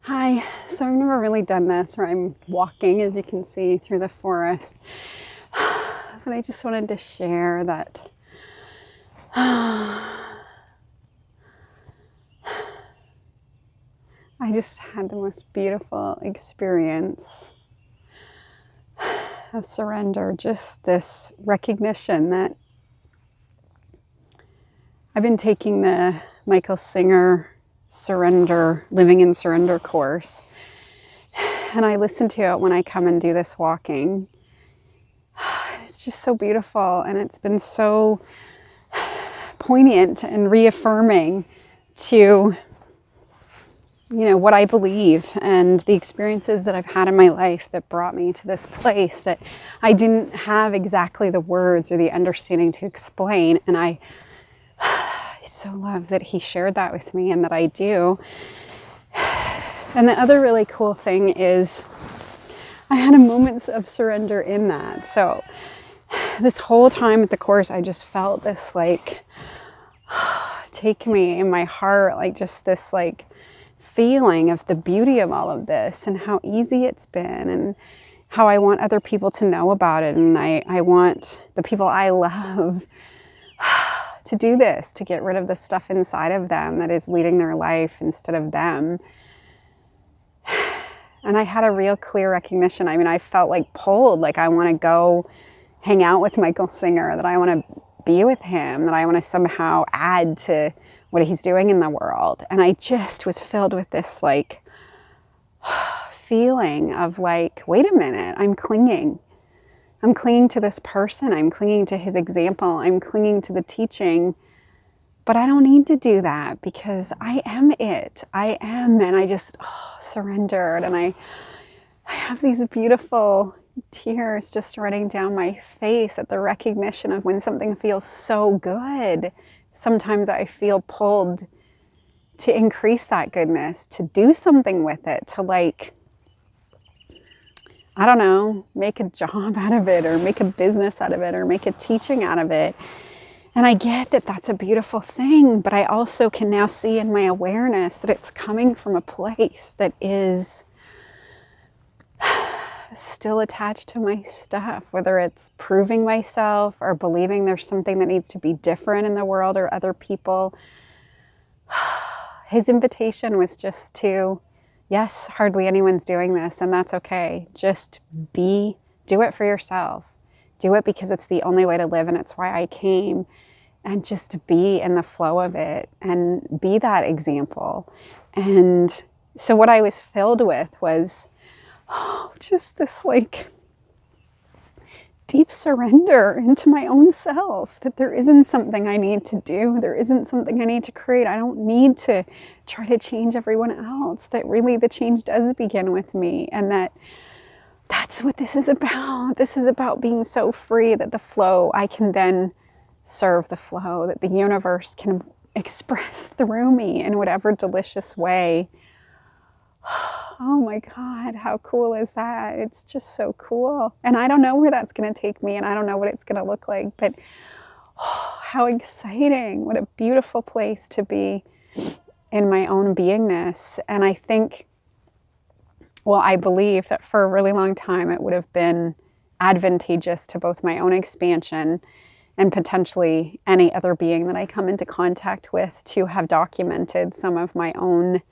Hi, so I've never really done this where I'm walking, as you can see, through the forest. But I just wanted to share that I just had the most beautiful experience of surrender. Just this recognition that I've been taking the Michael Singer Surrender, Living in Surrender course. And I listen to it when I come and do this walking. It's just so beautiful, and it's been so poignant and reaffirming to what I believe and the experiences that I've had in my life that brought me to this place that I didn't have exactly the words or the understanding to explain. And I so love that he shared that with me and that I do. And the other really cool thing is I had moments of surrender in that. So this whole time at the course, I just felt this take me in my heart, just this feeling of the beauty of all of this and how easy it's been and how I want other people to know about it. And I want the people I love to do this, to get rid of the stuff inside of them that is leading their life instead of them. And I had a real clear recognition. I felt pulled, I want to go hang out with Michael Singer, that I want to be with him, that I want to somehow add to what he's doing in the world. And I just was filled with this feeling of wait a minute, I'm clinging. I'm clinging to this person. I'm clinging to his example. I'm clinging to the teaching. But I don't need to do that because I am it. I am. And I just surrendered. And I have these beautiful tears just running down my face at the recognition of when something feels so good. Sometimes I feel pulled to increase that goodness, to do something with it, to I don't know, make a job out of it or make a business out of it or make a teaching out of it. And I get that that's a beautiful thing, but I also can now see in my awareness that it's coming from a place that is still attached to my stuff, whether it's proving myself or believing there's something that needs to be different in the world or other people. His invitation was just to, yes, hardly anyone's doing this, and that's okay. Just do it for yourself. Do it because it's the only way to live, and it's why I came. And just to be in the flow of it and be that example. And so what I was filled with was just this deep surrender into my own self, that there isn't something I need to do. There isn't something I need to create. I don't need to try to change everyone else, that really the change does begin with me. And that's what this is about. This is about being so free that the flow, I can then serve the flow, that the universe can express through me in whatever delicious way. Oh my God, how cool is that? It's just so cool. And I don't know where that's going to take me, and I don't know what it's going to look like, but how exciting. What a beautiful place to be in my own beingness. And I think, I believe that for a really long time it would have been advantageous to both my own expansion and potentially any other being that I come into contact with to have documented some of my own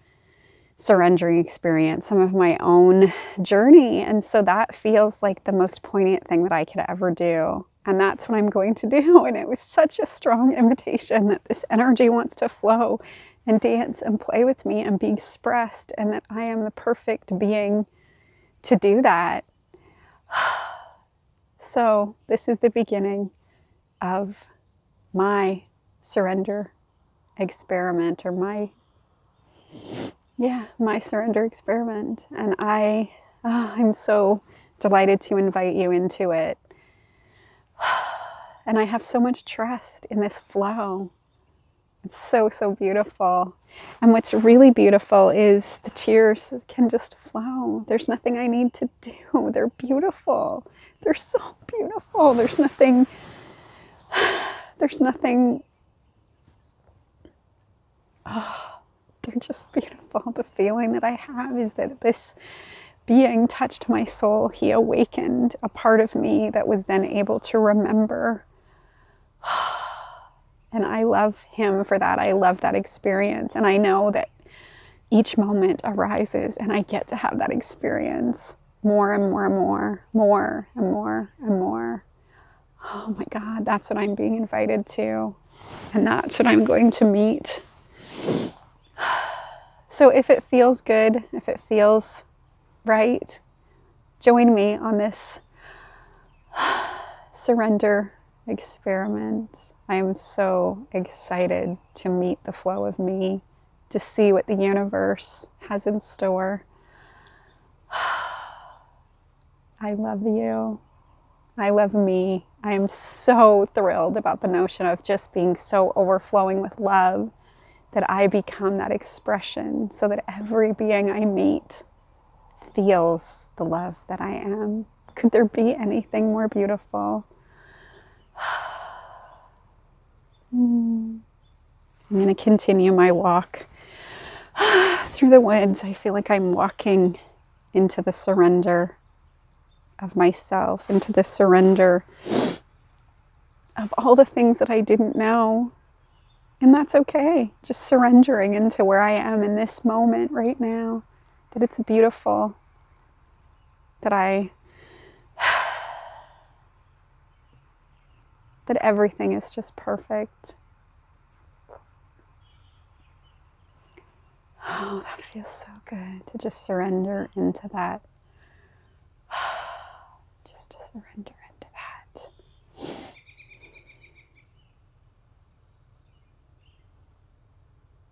surrendering experience, some of my own journey. And so that feels like the most poignant thing that I could ever do. And that's what I'm going to do. And it was such a strong invitation that this energy wants to flow and dance and play with me and be expressed, and that I am the perfect being to do that. So this is the beginning of my surrender experiment, or my surrender experiment. And I'm so delighted to invite you into it. And I have so much trust in this flow. It's so, so beautiful. And what's really beautiful is the tears can just flow. There's nothing I need to do. They're beautiful. They're so beautiful. There's nothing they're just beautiful. The feeling that I have is that this being touched my soul. He awakened a part of me that was then able to remember. And I love him for that. I love that experience. And I know that each moment arises and I get to have that experience more and more and more, more and more and more. Oh my God, that's what I'm being invited to. And that's what I'm going to meet. So if it feels good, if it feels right, join me on this surrender experiment. I am so excited to meet the flow of me, to see what the universe has in store. I love you. I love me. I am so thrilled about the notion of just being so overflowing with love that I become that expression so that every being I meet feels the love that I am. Could there be anything more beautiful? I'm going to continue my walk through the woods. I feel like I'm walking into the surrender of myself, into the surrender of all the things that I didn't know. And that's okay. Just surrendering into where I am in this moment right now. That it's beautiful. That that everything is just perfect. Oh, that feels so good to just surrender into that. Just to surrender into that.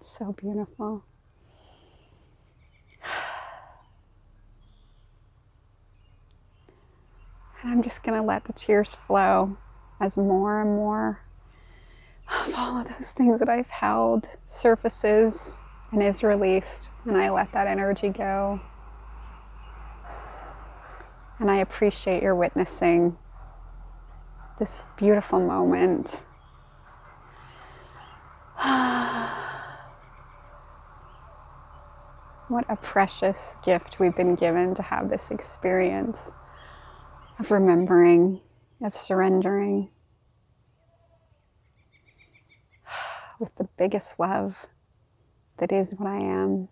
So beautiful. And I'm just going to let the tears flow as more and more of all of those things that I've held surfaces and is released. And I let that energy go. And I appreciate your witnessing this beautiful moment. What a precious gift we've been given to have this experience of remembering, of surrendering with the biggest love that is what I am.